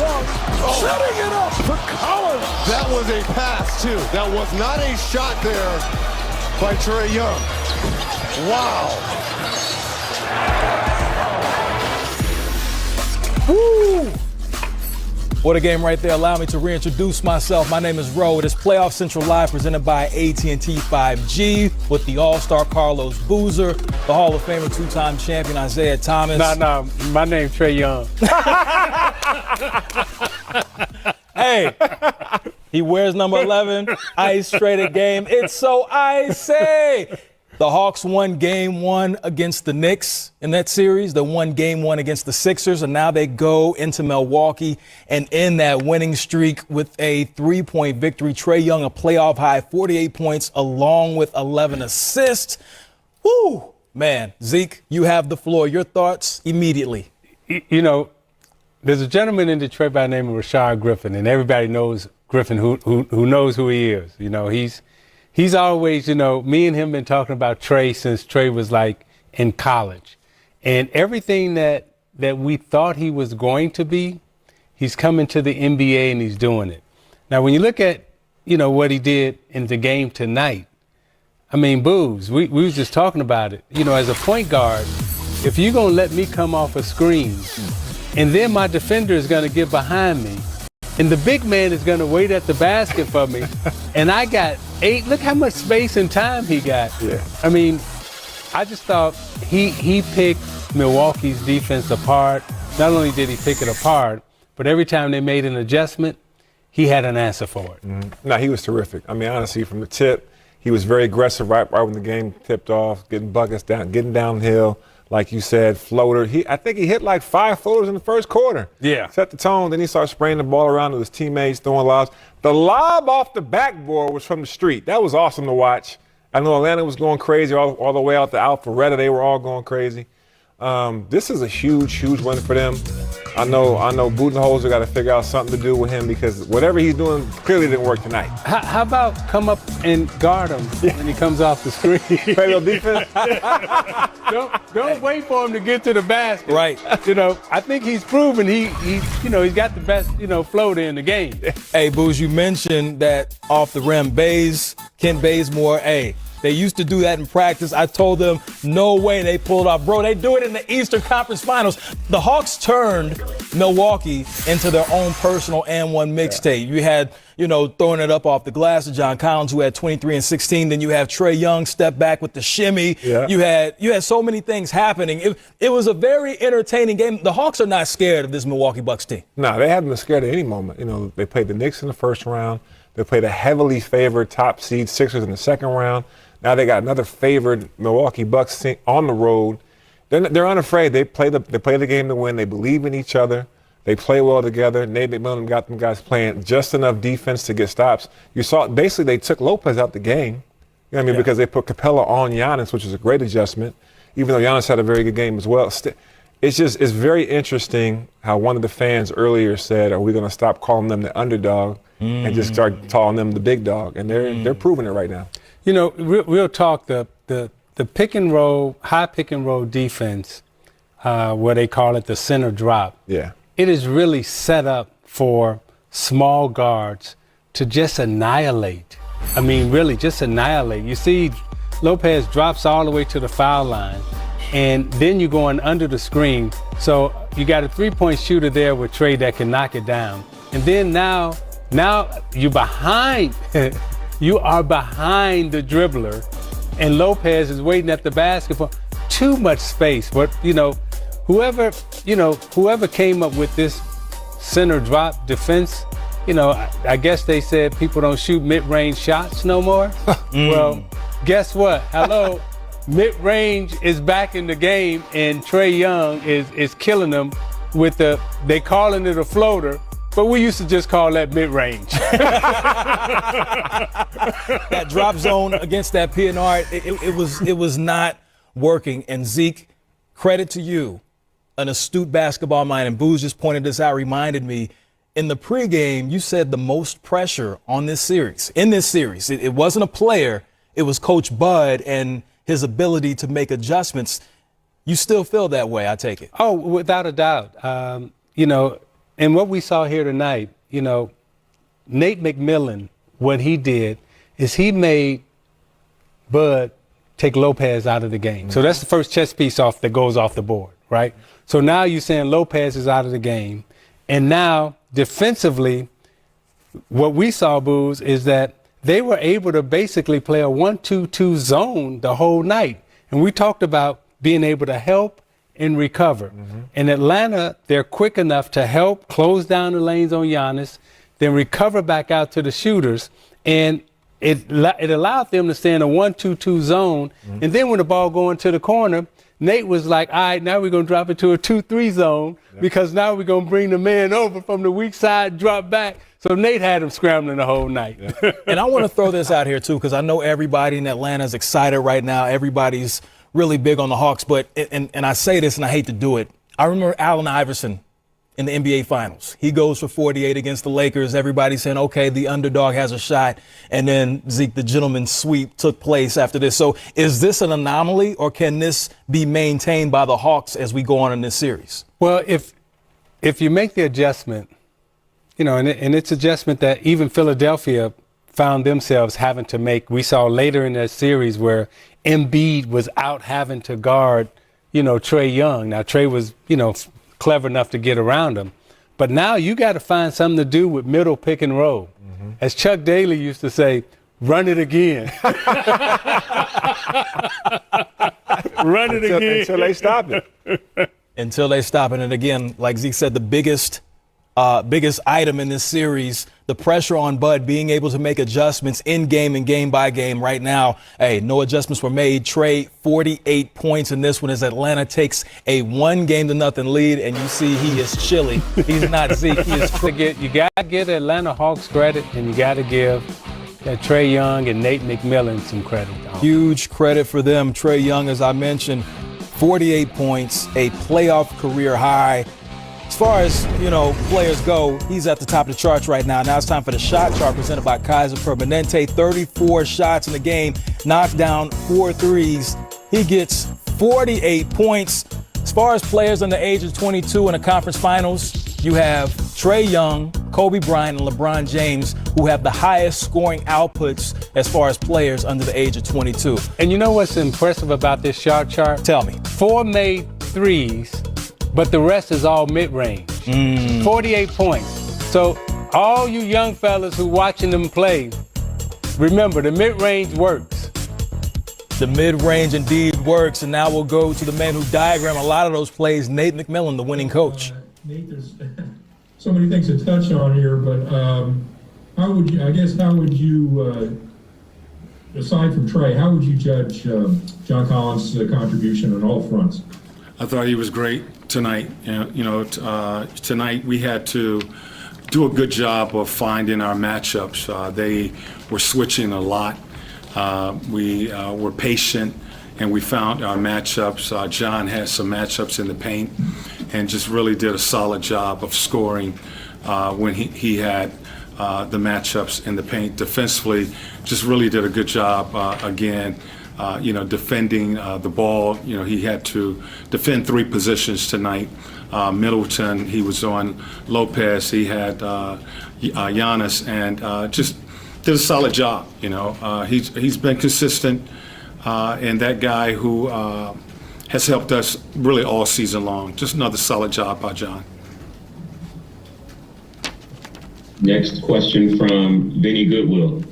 Young setting it up for Collins. That was a pass, too. That was not a shot there by Trae Young. Wow. Woo! What a game right there. Allow me to reintroduce myself. My name is Ro. It is Playoff Central Live presented by AT&T 5G with the All-Star Carlos Boozer, the Hall of Famer, two-time champion Isaiah Thomas. No, my name's Trae Young. Hey, he wears number 11, ice traded game. It's so icy. The Hawks won game one against the Knicks in that series. They won game one against the Sixers, and now they go into Milwaukee and end that winning streak with a three-point victory. Trae Young, a playoff high, 48 points, along with 11 assists. Woo! Man, Zeke, you have the floor. Your thoughts immediately. You know, there's a gentleman in Detroit by the name of Rashad Griffin, and everybody knows Griffin who knows who he is. You know, He's always, you know, me and him been talking about Trae since Trae was like in college. And everything that we thought he was going to be, he's coming to the NBA and he's doing it. Now, when you look at, you know, what he did in the game tonight, I mean, Boobs, we was just talking about it. You know, as a point guard, if you're going to let me come off a screen and then my defender is going to get behind me, and the big man is going to wait at the basket for me, and I got 8. Look how much space and time he got. Yeah. I mean, I just thought he picked Milwaukee's defense apart. Not only did he pick it apart, but every time they made an adjustment, he had an answer for it. Mm-hmm. No, he was terrific. I mean, honestly, from the tip, he was very aggressive right when the game tipped off, getting buckets down, getting downhill. Like you said, floater. I think he hit like 5 floaters in the first quarter. Yeah. Set the tone. Then he started spraying the ball around to his teammates, throwing lobs. The lob off the backboard was from the street. That was awesome to watch. I know Atlanta was going crazy all the way out to Alpharetta. They were all going crazy. This is a huge win for them. I know Budenholzer got to figure out something to do with him because whatever he's doing clearly didn't work tonight. How about come up and guard him when he comes off the screen? Play a little defense. Don't wait for him to get to the basket. Right. You know, I think he's proven he's got the best, floater in the game. Hey, Booz, you mentioned that off the rim, Kent Bazemore, hey, they used to do that in practice. I told them, no way they pulled off. Bro, they do it in the Eastern Conference Finals. The Hawks turned Milwaukee into their own personal and one mixtape. You had, throwing it up off the glass to John Collins, who had 23 and 16. Then you have Trae Young step back with the shimmy. Yeah. You had so many things happening. It was a very entertaining game. The Hawks are not scared of this Milwaukee Bucks team. No, they haven't been scared at any moment. They played the Knicks in the first round. They played a heavily favored top seed Sixers in the second round. Now they got another favored Milwaukee Bucks on the road. They're unafraid. They play the game to win. They believe in each other. They play well together. Nate McMillan got them guys playing just enough defense to get stops. You saw basically they took Lopez out the game. You know what I mean? Yeah. Because they put Capella on Giannis, which is a great adjustment. Even though Giannis had a very good game as well. It's very interesting how one of the fans earlier said, "Are we going to stop calling them the underdog and just start calling them the big dog?" And they're proving it right now. Real talk, the pick and roll, high pick and roll defense, where they call it the center drop. Yeah. It is really set up for small guards to just annihilate. I mean, really just annihilate. You see Lopez drops all the way to the foul line, and then you're going under the screen. So you got a three-point shooter there with Trae that can knock it down. And then now you're behind. You are behind the dribbler, and Lopez is waiting at the basket for too much space. But, whoever came up with this center drop defense, I guess they said people don't shoot mid-range shots no more. Well, guess what? Hello, mid-range is back in the game, and Trae Young is killing them with they calling it a floater. But we used to just call that mid-range. That drop zone against that PNR, it was not working. And Zeke, credit to you, an astute basketball mind. And Booz just pointed this out, reminded me, in the pregame, you said the most pressure on this series. In this series, it wasn't a player. It was Coach Bud and his ability to make adjustments. You still feel that way, I take it. Oh, without a doubt. and what we saw here tonight, you know, Nate McMillan, what he did is he made Bud take Lopez out of the game. So that's the first chess piece off that goes off the board, right? So now you're saying Lopez is out of the game. And now defensively, what we saw, Booze, is that they were able to basically play a 1-2-2 zone the whole night. And we talked about being able to help and recover. In Atlanta, they're quick enough to help close down the lanes on Giannis, then recover back out to the shooters. And it allowed them to stay in a 1-2-2 zone. And then when the ball going to the corner, Nate was like, all right, now we're going to drop it to a 2-3 zone because now we're going to bring the man over from the weak side, drop back. So Nate had him scrambling the whole night. And I want to throw this out here, too, because I know everybody in Atlanta is excited right now. Everybody's really big on the Hawks. But, and I say this, and I hate to do it, I remember Allen Iverson in the NBA Finals. He goes for 48 against the Lakers. Everybody saying, okay, the underdog has a shot. And then, Zeke, the gentleman's sweep took place after this. So is this an anomaly, or can this be maintained by the Hawks as we go on in this series? Well, if you make the adjustment, you know, and it's adjustment that even Philadelphia found themselves having to make. We saw later in that series where Embiid was out having to guard, you know, Trae Young. Now, Trae was, you know, clever enough to get around him. But now you got to find something to do with middle pick and roll. As Chuck Daly used to say, run it again. Run it again. Until they stop it. Until they stop it. And again, like Zeke said, the biggest item in this series, the pressure on Bud being able to make adjustments in game and game by game. Right now, hey, no adjustments were made. Trae, 48 points in this one as Atlanta takes a 1-0 lead, and you see he is chilly. He's not Zeke. He is You got to give Atlanta Hawks credit, and you got to give Trae Young and Nate McMillan some credit. Huge credit for them. Trae Young, as I mentioned, 48 points, a playoff career high. As far as, you know, players go, he's at the top of the charts right now. Now it's time for the shot chart presented by Kaiser Permanente. 34 shots in the game, knocked down 4 threes. He gets 48 points. As far as players under the age of 22 in the conference finals, you have Trae Young, Kobe Bryant, and LeBron James, who have the highest scoring outputs as far as players under the age of 22. And you know what's impressive about this shot chart? Tell me. 4 made threes, but the rest is all mid-range. 48 points. So all you young fellas who watching them play, remember the mid-range works. The mid-range indeed works, and now we'll go to the man who diagrammed a lot of those plays, Nate McMillan, the winning coach. Nate, there's so many things to touch on here, but how would you, aside from Trae, how would you judge John Collins' contribution on all fronts? I thought he was great tonight. Tonight we had to do a good job of finding our matchups. They were switching a lot. We were patient, and we found our matchups. John had some matchups in the paint and just really did a solid job of scoring when he had the matchups in the paint. Defensively, just really did a good job again. Defending the ball. He had to defend 3 positions tonight. Middleton, he was on Lopez. He had Giannis, and just did a solid job. He's been consistent, and that guy who has helped us really all season long. Just another solid job by John. Next question from Vinny Goodwill.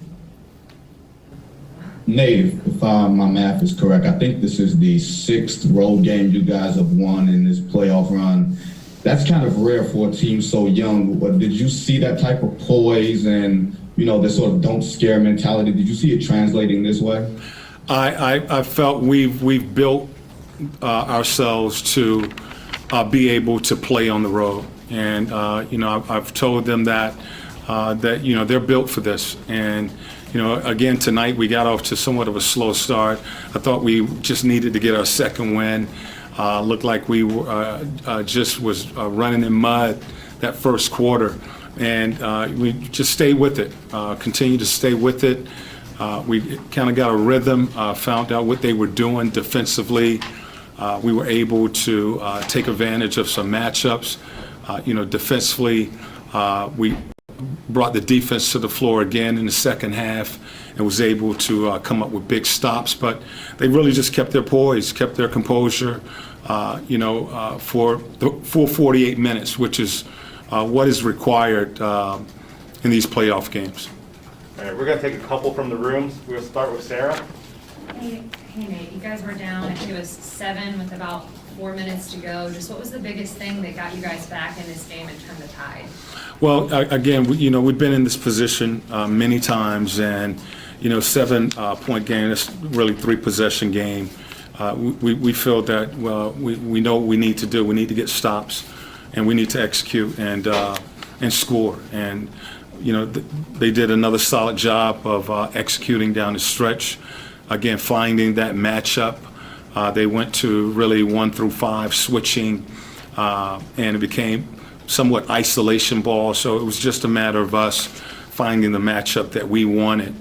Nate, if my math is correct, I think this is the 6th road game you guys have won in this playoff run. That's kind of rare for a team so young. But did you see that type of poise and, this sort of don't scare mentality? Did you see it translating this way? I felt we've built ourselves to be able to play on the road. And, I've told them that they're built for this. And, again, tonight we got off to somewhat of a slow start. I thought we just needed to get our second win. Looked like we just was running in mud that first quarter. And we just stayed with it, continue to stay with it. We kind of got a rhythm, found out what they were doing defensively. We were able to take advantage of some matchups. Defensively, we brought the defense to the floor again in the second half and was able to come up with big stops. But they really just kept their poise, kept their composure, for the full 48 minutes, which is what is required in these playoff games. All right, we're going to take a couple from the rooms. We'll start with Sarah. Hey Nate, you guys were down, I think it was 7 with about 4 minutes to go. Just what was the biggest thing that got you guys back in this game and turned the tide? Well, again, we've been in this position many times, and 7-point game, that's really 3-possession game. We feel that, we know what we need to do. We need to get stops, and we need to execute and score. And, they did another solid job of executing down the stretch. Again, finding that matchup. They went to really 1 through 5 switching, and it became somewhat isolation ball. So it was just a matter of us finding the matchup that we wanted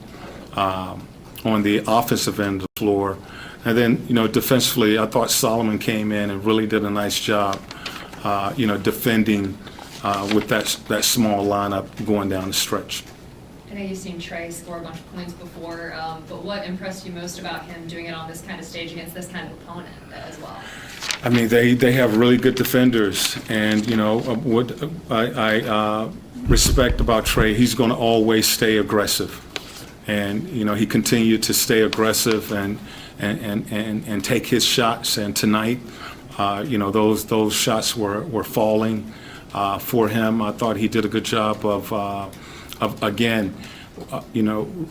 on the offensive end of the floor. And then, defensively, I thought Solomon came in and really did a nice job, defending with that small lineup going down the stretch. I know you've seen Trey score a bunch of points before, but what impressed you most about him doing it on this kind of stage against this kind of opponent as well? I mean, they have really good defenders, and what I respect about Trey, he's going to always stay aggressive, and he continued to stay aggressive and take his shots. And tonight, those shots were falling for him. I thought he did a good job of again,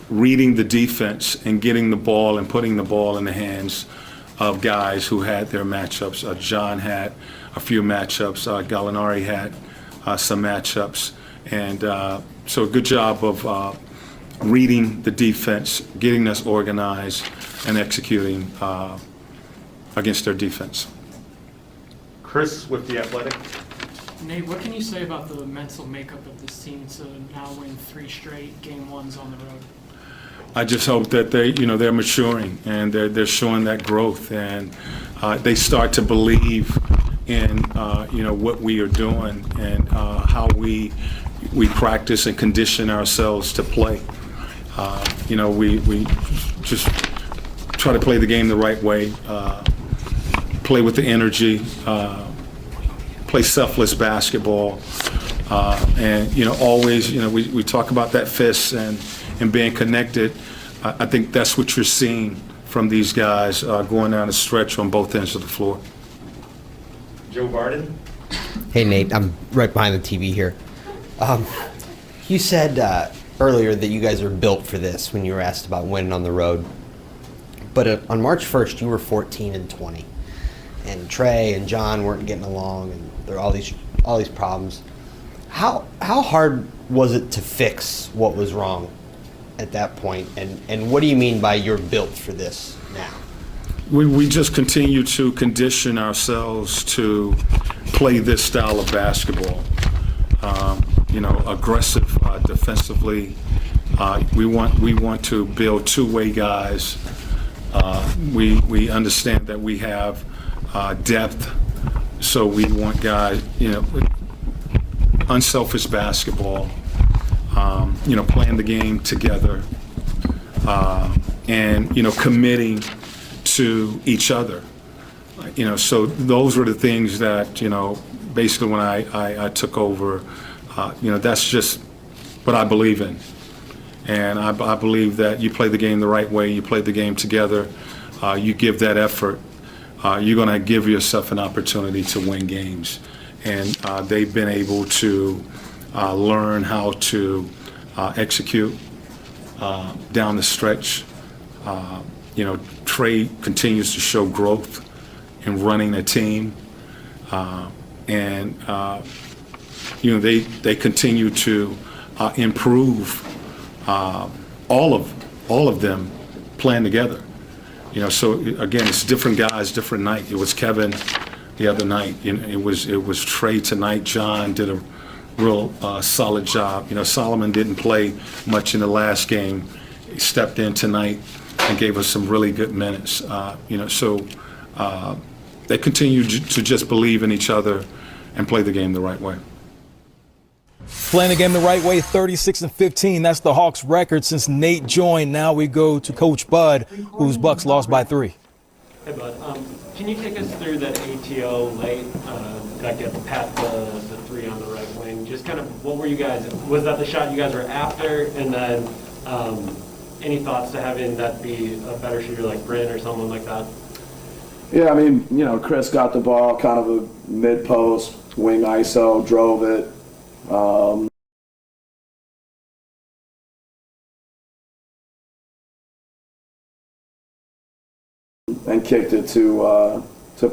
reading the defense and getting the ball and putting the ball in the hands of guys who had their matchups. John had a few matchups. Gallinari had some matchups. And so a good job of reading the defense, getting us organized, and executing against their defense. Chris with The Athletic. Nate, what can you say about the mental makeup of this team to now win 3 straight game 1s on the road? I just hope that they're maturing and they're showing that growth, and they start to believe in what we are doing and how we practice and condition ourselves to play. We just try to play the game the right way, play with the energy, play selfless basketball, and always we talk about that fist and being connected. I think that's what you're seeing from these guys going down the stretch on both ends of the floor. Joe Varden. Hey Nate, I'm right behind the TV here. You said earlier that you guys are built for this when you were asked about winning on the road. But on March 1st, you were 14-20, and Trey and John weren't getting along, and there are all these problems. How hard was it to fix what was wrong at that point? And what do you mean by you're built for this now? We just continue to condition ourselves to play this style of basketball. Aggressive defensively. We want to build two-way guys. We understand that we have depth, so we want guys, unselfish basketball, playing the game together, and committing to each other. So those were the things that, basically when I took over, that's just what I believe in. And I believe that you play the game the right way, you play the game together, you give that effort, you're going to give yourself an opportunity to win games. And they've been able to learn how to execute down the stretch. Trey continues to show growth in running a team, and they continue to improve. All of them playing together. So again, it's different guys, different night. It was Kevin the other night. It was Trey tonight. John did a real solid job. Solomon didn't play much in the last game. He stepped in tonight and gave us some really good minutes. So they continue to just believe in each other and play the game the right way. Playing the game the right way, 36-15. That's the Hawks' record since Nate joined. Now we go to Coach Bud, whose Bucks lost by 3. Hey, Bud. Can you take us through that ATO late that gets Pat the 3 on the right wing? Just kind of what were you guys? Was that the shot you guys were after? And then any thoughts to having that be a better shooter like Bryn or someone like that? Yeah, I mean, Chris got the ball, kind of a mid-post, wing ISO, drove it. And kicked it to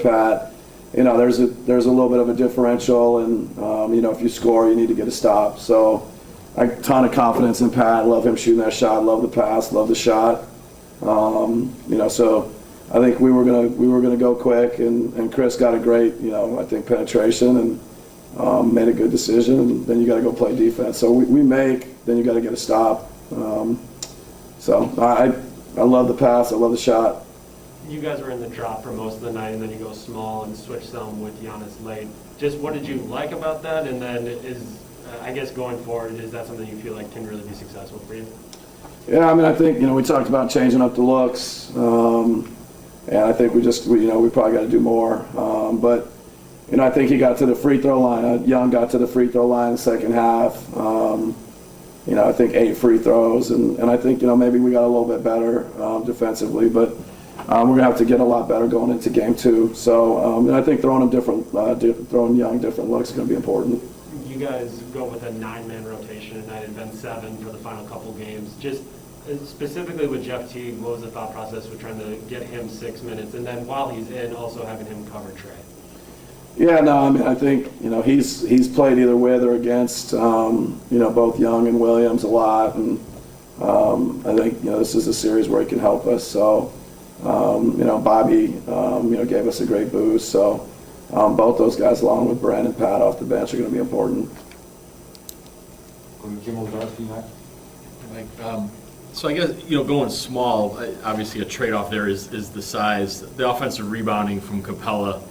Pat. There's a little bit of a differential, and if you score, you need to get a stop. So, a ton of confidence in Pat. Love him shooting that shot. Love the pass. Love the shot. So I think we were gonna go quick, and Chris got a great, I think penetration and made a good decision. And then you got to go play defense. So we make, then you got to get a stop. So I love the pass. I love the shot. You guys were in the drop for most of the night, and then you go small and switch some with Giannis late. Just what did you like about that? And then I guess going forward, is that something you feel like can really be successful for you? Yeah, I mean, I think, we talked about changing up the looks, and I think we probably got to do more. But, I think he got to the free throw line. Young got to the free throw line in the second half. I think 8 free throws, and I think, maybe we got a little bit better defensively, but we're going to have to get a lot better going into game 2. So, and I think throwing Young different looks is going to be important. You guys go with a 9-man rotation, and that had been 7 for the final couple games. Just specifically with Jeff Teague, what was the thought process with trying to get him 6 minutes, and then while he's in, also having him cover Trey? Yeah, no, I mean, I think he's played either with or against both Young and Williams a lot, and I think this is a series where he can help us. So Bobby gave us a great boost. So both those guys, along with Brand and Pat off the bench, are going to be important. So I guess, going small, obviously a trade-off there is the size. The offensive rebounding from Capella,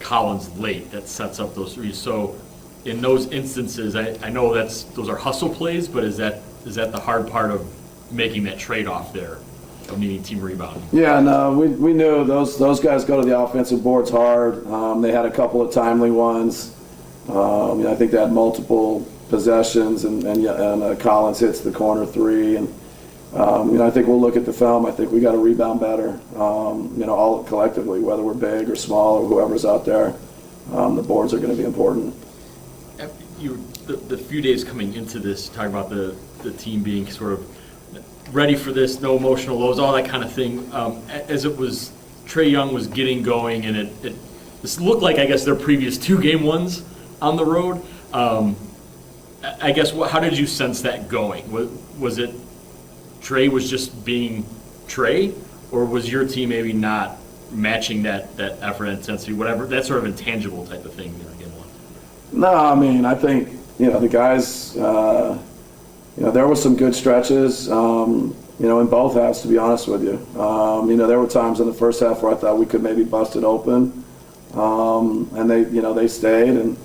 Collins late, that sets up those threes. So in those instances, I know those are hustle plays, but is that the hard part of making that trade-off there, of needing team rebounding? Yeah, no, we knew those guys go to the offensive boards hard. They had a couple of timely ones. I think they had multiple possessions, and Collins hits the corner 3, and I think we'll look at the film. I think we got to rebound better. All collectively, whether we're big or small or whoever's out there, the boards are going to be important. The few days coming into this, talking about the team being sort of ready for this, no emotional lows, all that kind of thing. As it was, Trae Young was getting going, and this looked like, I guess, their previous 2 game ones on the road. I guess, how did you sense that going? Was it Trae was just being Trae, or was your team maybe not matching that effort, intensity, whatever, that sort of intangible type of thing in game 1? No, I mean, I think, the guys, there were some good stretches, in both halves, to be honest with you. There were times in the first half where I thought we could maybe bust it open, and they stayed, and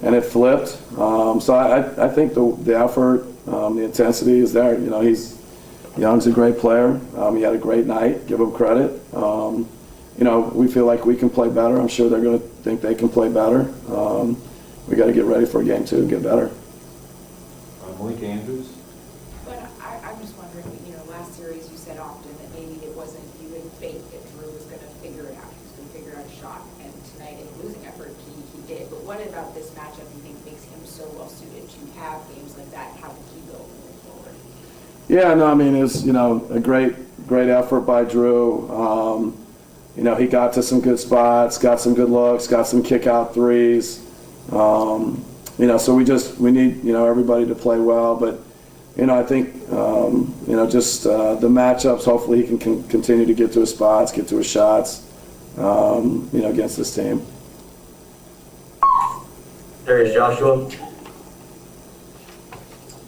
it flipped. So I think the effort, the intensity is there. Young's a great player. He had a great night. Give him credit. We feel like we can play better. I'm sure they're going to think they can play better. We got to get ready for game 2 and get better. Malik Andrews. But I'm just wondering, last series you said often that maybe it wasn't you had faith that Drew was going to figure it out. He was going to figure out a shot. And tonight in losing effort, he did. But what about this matchup you think makes him so well suited to have games like that? How would he go moving forward? Yeah, no, I mean, it's, a great effort by Drew. He got to some good spots, got some good looks, got some kick-out threes. So we need, everybody to play well. But, I think, just the matchups, hopefully he can continue to get to his spots, get to his shots, against this team. There is Joshua.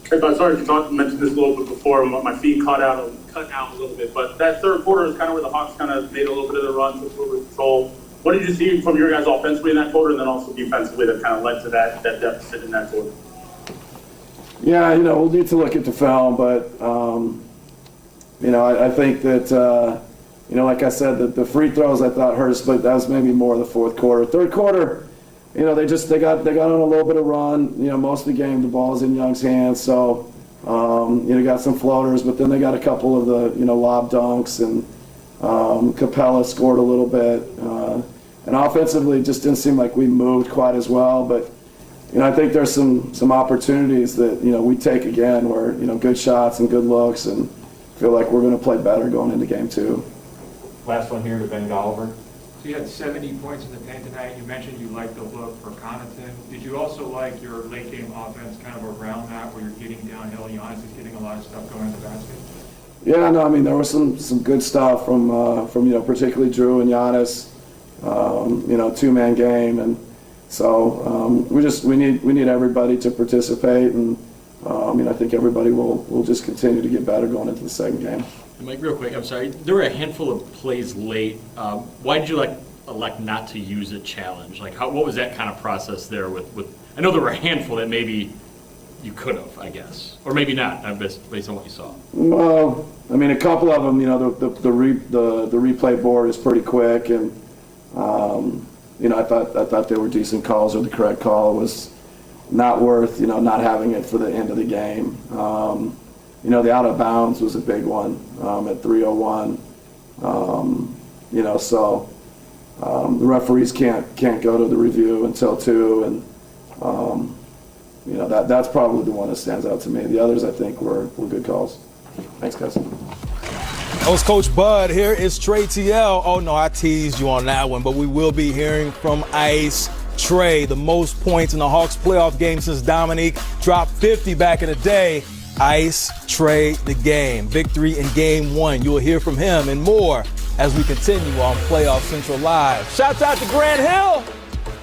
Hey, sorry if you mentioned this a little bit before. My feed cut out a little bit, but that third quarter is kind of where the Hawks kind of made a little bit of the run, took a little bit of control. What did you see from your guys offensively in that quarter, and then also defensively that kind of led to that deficit in that quarter? Yeah, we'll need to look at the film, but I think that like I said, the free throws I thought hurt us, but that was maybe more the fourth quarter. Third quarter, they got on a little bit of run. Most of the game the ball's in Young's hands, so got some floaters, but then they got a couple of the lob dunks, and Capella scored a little bit. And offensively, it just didn't seem like we moved quite as well, but I think there's some opportunities that we take again, where good shots and good looks, and feel like we're going to play better going into game 2. Last one here to Ben Golliver. So you had 70 points in the paint tonight. You mentioned you liked the look for Connaughton. Did you also like your late game offense kind of around that, where you're getting downhill? Giannis is getting a lot of stuff going to the basket. Yeah, no, I mean there was some good stuff from particularly Drew and Giannis. 2-man game, and so we need everybody to participate, and I think everybody will just continue to get better going into the second game. Mike, real quick, I'm sorry. There were a handful of plays late. Why did you elect not to use a challenge? What was that kind of process there with I know there were a handful that maybe you could have, I guess, or maybe not, based on what you saw. Well, I mean, a couple of them, the replay board is pretty quick, and I thought they were decent calls, or the correct call was not worth not having it for the end of the game. The out of bounds was a big one at 3:01. So the referees can't go to the review until 2, and that's probably the one that stands out to me. The others, I think, were good calls. Thanks, guys. That was Coach Bud. Here is Trey TL. Oh, no, I teased you on that one, but we will be hearing from Ice Trey, the most points in the Hawks playoff game since Dominique dropped 50 back in the day. Ice Trey the game. Victory in game 1. You will hear from him and more as we continue on Playoff Central Live. Shouts out to Grant Hill.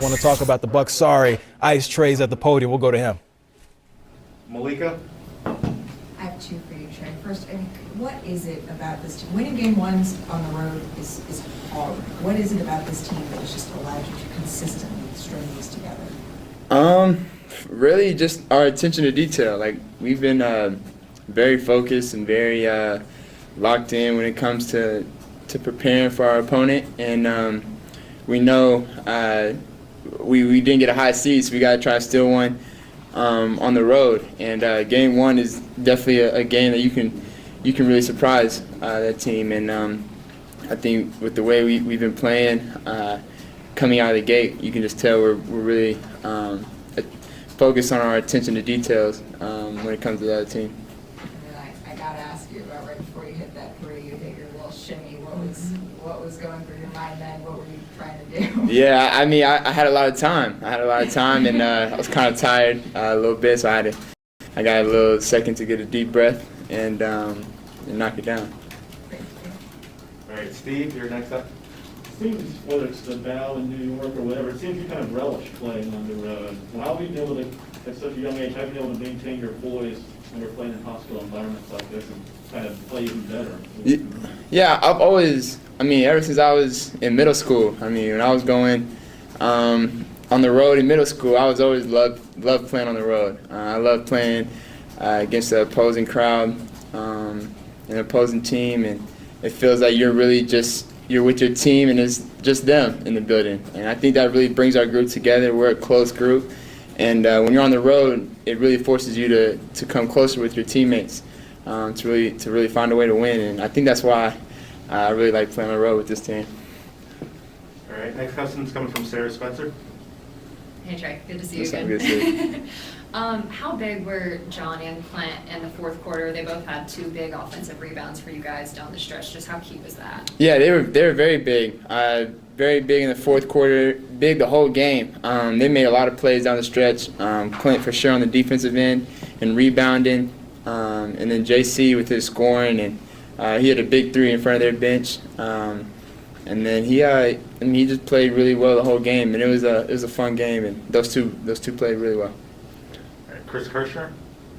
Want to talk about the Bucks? Sorry. Ice Trey's at the podium. We'll go to him. Malika? I have 2 for you, Trey. First, what is it about this team? Winning game 1s on the road is hard. What is it about this team that has just allowed you to consistently string these together? Really just our attention to detail. We've been very focused and very locked in when it comes to preparing for our opponent, and we know we didn't get a high seed, so we got to try to steal one on the road. And game 1 is definitely a game that you can really surprise that team. And I think with the way we've been playing coming out of the gate, you can just tell we're really focused on our attention to details when it comes to the other team. And I got to ask you about right before you hit that 3, you hit your little shimmy. What was going through your mind then? What were you trying to do? Yeah, I mean, I had a lot of time. And I was kind of tired a little bit, so I got a little second to get a deep breath and knock it down. All right, Steve, you're next up. Seems, whether it's the Val in New York or whatever, it seems you kind of relish playing on the road. How have you been able to, at such a young age, how have you been able to maintain your poise when you're playing in hostile environments like this and kind of play even better? Yeah, I've always, ever since I was in middle school, when I was going on the road in middle school, I was always loved playing on the road. I loved playing against the opposing crowd and the opposing team, and it feels like you're with your team, and it's just them in the building. And I think that really brings our group together. We're a close group. And when you're on the road, it really forces you to come closer with your teammates to really find a way to win. And I think that's why I really like playing on the road with this team. All right, next question's coming from Sarah Spencer. Hey, Trey. Good to see you again. Good to see you. How big were John and Clint in the fourth quarter? They both had 2 big offensive rebounds for you guys down the stretch. Just how key was that? Yeah, they were very big. Very big in the fourth quarter, big the whole game. They made a lot of plays down the stretch. Clint for sure on the defensive end and rebounding. And then JC with his scoring, and he had a big 3 in front of their bench. And then he just played really well the whole game, and it was a fun game, and those two played really well. All right, Chris Kirschner.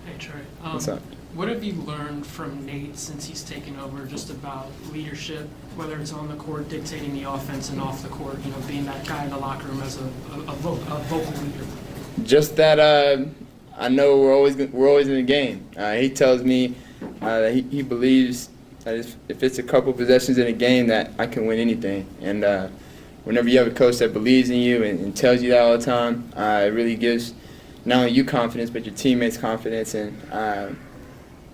Hey, Trey. What's up? What have you learned from Nate since he's taken over, just about leadership, whether it's on the court, dictating the offense, and off the court, being that guy in the locker room as a vocal leader? Just that I know we're always in the game. He tells me that he believes that if it's a couple possessions in a game that I can win anything. And whenever you have a coach that believes in you and tells you that all the time, it really gives not only you confidence but your teammates confidence. And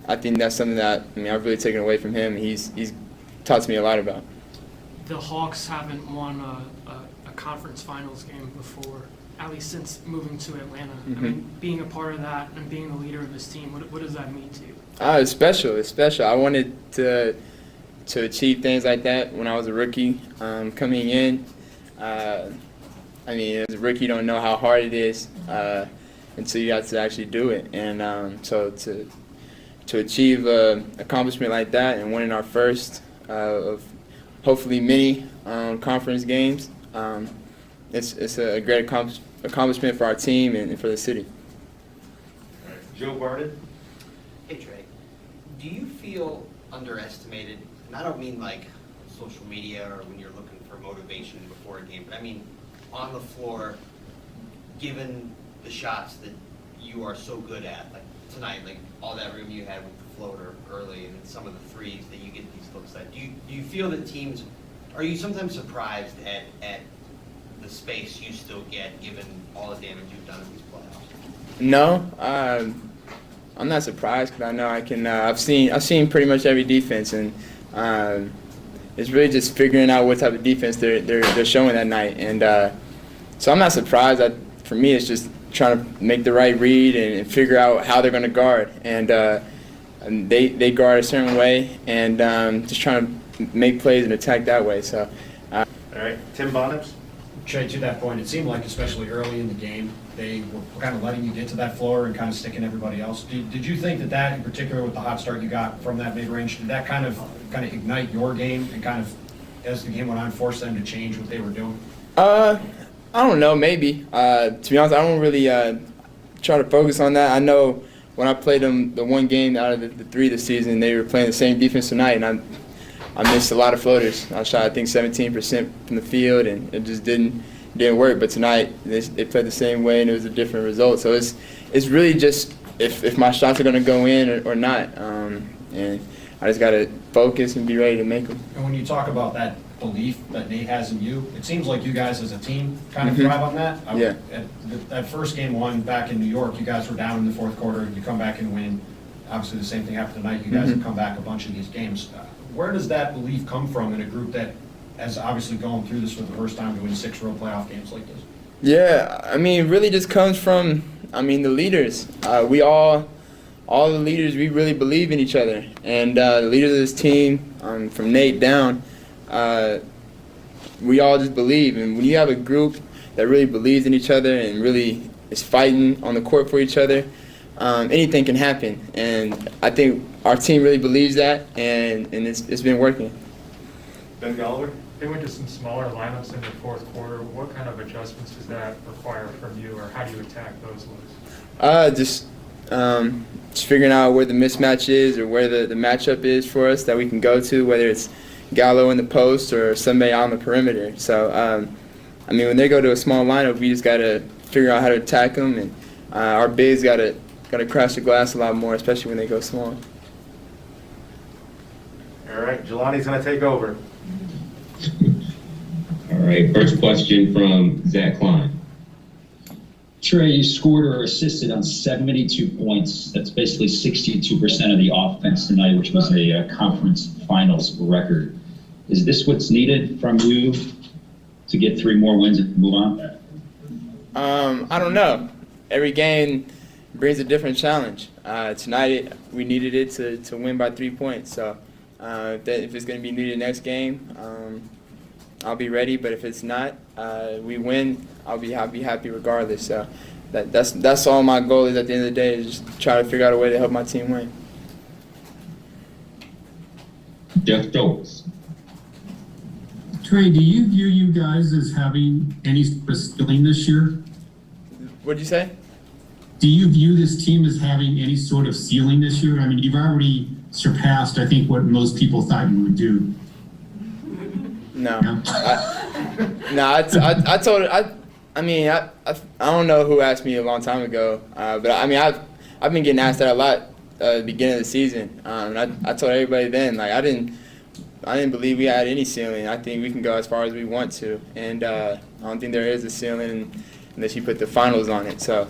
I think that's something that I've really taken away from him. He's taught me a lot about. The Hawks haven't won a conference finals game before, at least since moving to Atlanta. Mm-hmm. I mean, being a part of that and being the leader of this team, what does that mean to you? It's special. It's special. I wanted to achieve things like that when I was a rookie. Coming in, as a rookie, you don't know how hard it is until you have to actually do it. And so to achieve an accomplishment like that and winning our first of hopefully many conference games, it's a great accomplishment for our team and for the city. Joe Barnett. Hey, Trey. Do you feel underestimated? And I don't mean like social media or when you're looking for motivation before a game, but I mean on the floor, given the shots that you are so good at, like tonight, like all that room you had with the floater early and some of the threes that you get these looks at. Do you feel that teams, are you sometimes surprised at the space you still get given all the damage you've done in these playoffs? No, I'm not surprised because I know I can. I've seen pretty much every defense, and it's really just figuring out what type of defense they're showing that night. And so I'm not surprised. For me, it's just trying to make the right read and figure out how they're going to guard. And they guard a certain way, and just trying to make plays and attack that way. So. All right, Tim Bonhams. Trey, to that point, it seemed like especially early in the game, they were kind of letting you get to that floor and kind of sticking everybody else. Did you think that in particular with the hot start you got from that mid-range, did that kind of ignite your game and kind of, as the game went on, force them to change what they were doing? I don't know, maybe. To be honest, I don't really try to focus on that. I know when I played them the one game out of the three this season, they were playing the same defense tonight, and I missed a lot of floaters. I shot, I think, 17% from the field, and it just didn't work. But tonight, they played the same way, and it was a different result. So it's really just if my shots are going to go in or not. And I just got to focus and be ready to make them. And when you talk about that belief that Nate has in you, it seems like you guys as a team kind of thrive on that. Yeah. That first game one back in New York, you guys were down in the fourth quarter, and you come back and win. Obviously, the same thing happened tonight. You guys have come back a bunch of these games. Where does that belief come from in a group that has obviously gone through this for the first time to win 6 road playoff games like this? Yeah, it really just comes from, the leaders. All the leaders, we really believe in each other. And the leaders of this team, from Nate down, we all just believe. And when you have a group that really believes in each other and really is fighting on the court for each other, anything can happen. And I think our team really believes that, and it's been working. Ben Golliver. They went to some smaller lineups in the fourth quarter. What kind of adjustments does that require from you, or how do you attack those looks? Just figuring out where the mismatch is or where the matchup is for us that we can go to, whether it's Gallo in the post or somebody on the perimeter. So, when they go to a small lineup, we just got to figure out how to attack them, and our bigs got to crash the glass a lot more, especially when they go small. All right, Jelani's going to take over. All right, first question from Zach Klein. Trey, you scored or assisted on 72 points. That's basically 62% of the offense tonight, which was a conference finals record. Is this what's needed from you to get 3 more wins and move on? I don't know. Every game brings a different challenge. Tonight, we needed it to win by 3 points. So if it's going to be needed next game, I'll be ready. But if it's not, we win, I'll be happy regardless. So that's all my goal is at the end of the day, is just try to figure out a way to help my team win. Jeff Jones. Trey, do you view you guys as having any sort of ceiling this year? What'd you say? do you view this team as having any sort of ceiling this year? I mean, you've already surpassed, I think, what most people thought you would do. No. I told her, I don't know who asked me a long time ago, but I mean, I've been getting asked that a lot at the beginning of the season. And I told everybody then, like, I didn't believe we had any ceiling. I think we can go as far as we want to. And I don't think there is a ceiling unless you put the finals on it. So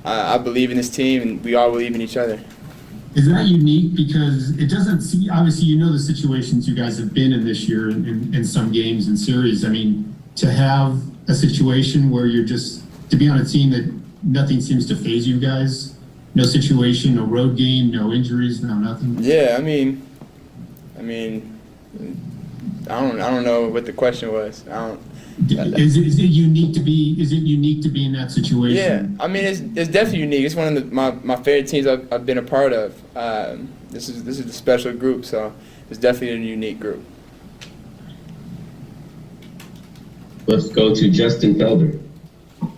I believe in this team, and we all believe in each other. Is that unique? Because it doesn't seem, obviously, you know the situations you guys have been in this year in some games and series. I mean, to have a situation where you're just, to be on a team that nothing seems to phase you guys, no situation, no road game, no injuries, no nothing. Yeah, I mean, I don't know what the question was. Is it unique to be? Is it unique to be in that situation? Yeah, I mean, it's definitely unique. It's one of my favorite teams I've been a part of. This is a special group, so it's definitely a unique group. Let's go to Justin Felder.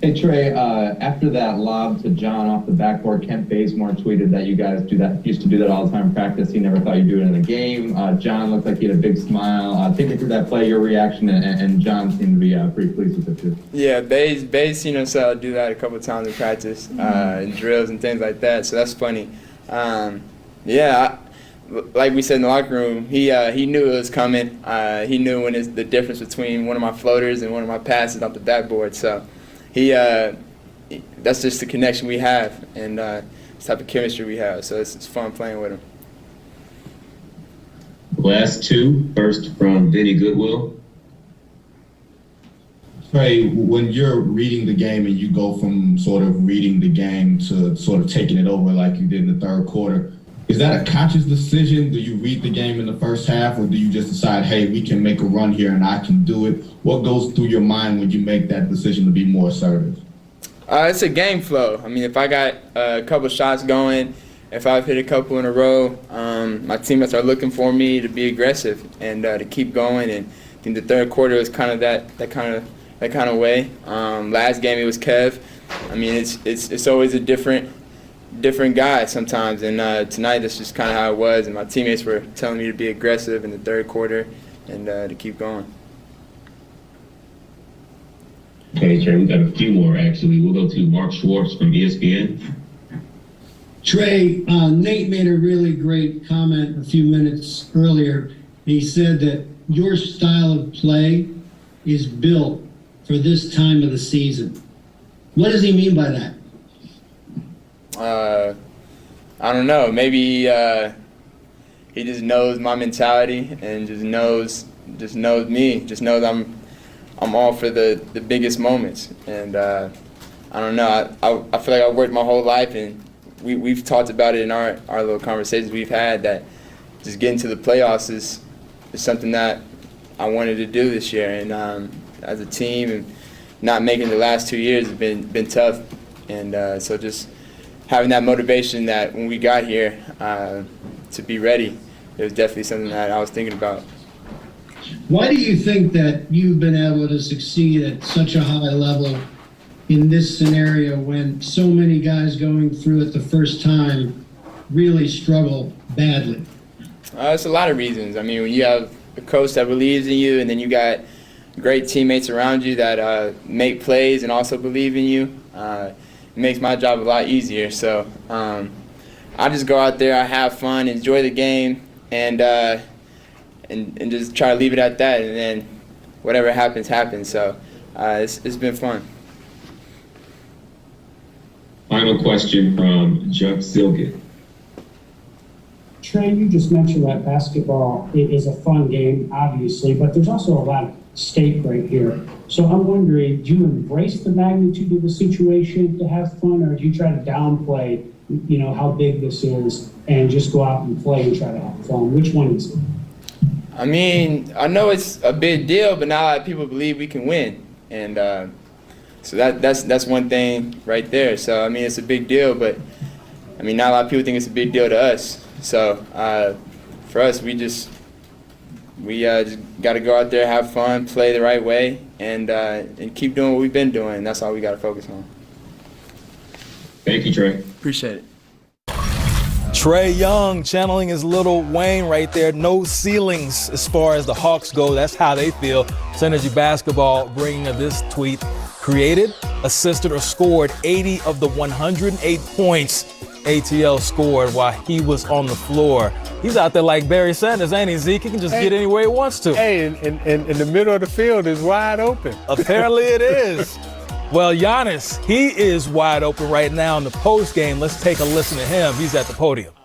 Hey Trey, after that lob to John off the backboard, Kent Bazemore tweeted that you guys used to do that all the time in practice. He never thought you'd do it in the game. John looked like he had a big smile. Take me through that play, your reaction, and John seemed to be pretty pleased with it too. Yeah, Baze seen himself do that a couple of times in practice, and drills and things like that. So that's funny. Like we said in the locker room, he knew it was coming. He knew when the difference between one of my floaters and one of my passes off the backboard. So that's just the connection we have, and this type of chemistry we have. So it's fun playing with him. Last two. First from Vinny Goodwill. Trey, when you're reading the game and you go from sort of reading the game to sort of taking it over like you did in the third quarter, is that a conscious decision? Do you read the game in the first half, or do you just decide, hey, we can make a run here and I can do it? What goes through your mind when you make that decision to be more assertive? It's a game flow. I mean, if I got a couple shots going, if I've hit a couple in a row, my teammates are looking for me to be aggressive and to keep going. And I think the third quarter was kind of that kind of way. Last game it was Kev. I mean, it's always a different guy sometimes, and tonight that's just kind of how it was, and my teammates were telling me to be aggressive in the third quarter and to keep going. Okay, Trey, we got a few more actually. We'll go to Mark Schwartz from ESPN. Trey, Nate made a really great comment a few minutes earlier. He said that your style of play is built for this time of the season. What does he mean by that? I don't know. Maybe he just knows my mentality and just knows me. Just knows I'm all for the biggest moments. And I don't know. I feel like I've worked my whole life, and we've talked about it in our little conversations we've had, that just getting to the playoffs is something that I wanted to do this year. And as a team, and not making the last 2 years has been tough. And so just having that motivation that when we got here to be ready, it was definitely something that I was thinking about. Why do you think that you've been able to succeed at such a high level in this scenario when so many guys going through it the first time really struggle badly? It's a lot of reasons. I mean, when you have a coach that believes in you, and then you got great teammates around you that make plays and also believe in you, it makes my job a lot easier. So I just go out there, I have fun, enjoy the game, and just try to leave it at that, and then whatever happens, happens. So it's been fun. Final question from Jeff Zilgett. Trey, you just mentioned that basketball is a fun game, obviously, but there's also a lot at stake right here. So I'm wondering, do you embrace the magnitude of the situation to have fun, or do you try to downplay, how big this is and just go out and play and try to have fun? Which one is it? I mean, I know it's a big deal, but not a lot of people believe we can win. And so that's one thing right there. So, I mean, it's a big deal, but, I mean, not a lot of people think it's a big deal to us. So, for us, we just got to go out there, have fun, play the right way, and keep doing what we've been doing. And that's all we got to focus on. Thank you, Trey. Appreciate it. Trae Young channeling his little Wayne right there. No ceilings as far as the Hawks go. That's how they feel. Synergy Basketball bringing this tweet. Created, assisted, or scored 80 of the 108 points ATL scored while he was on the floor. He's out there like Barry Sanders, ain't he, Zeke? He can just get anywhere he wants to. Hey, in the middle of the field is wide open. Apparently it is. Well, Giannis, he is wide open right now in the post game. Let's take a listen to him. He's at the podium.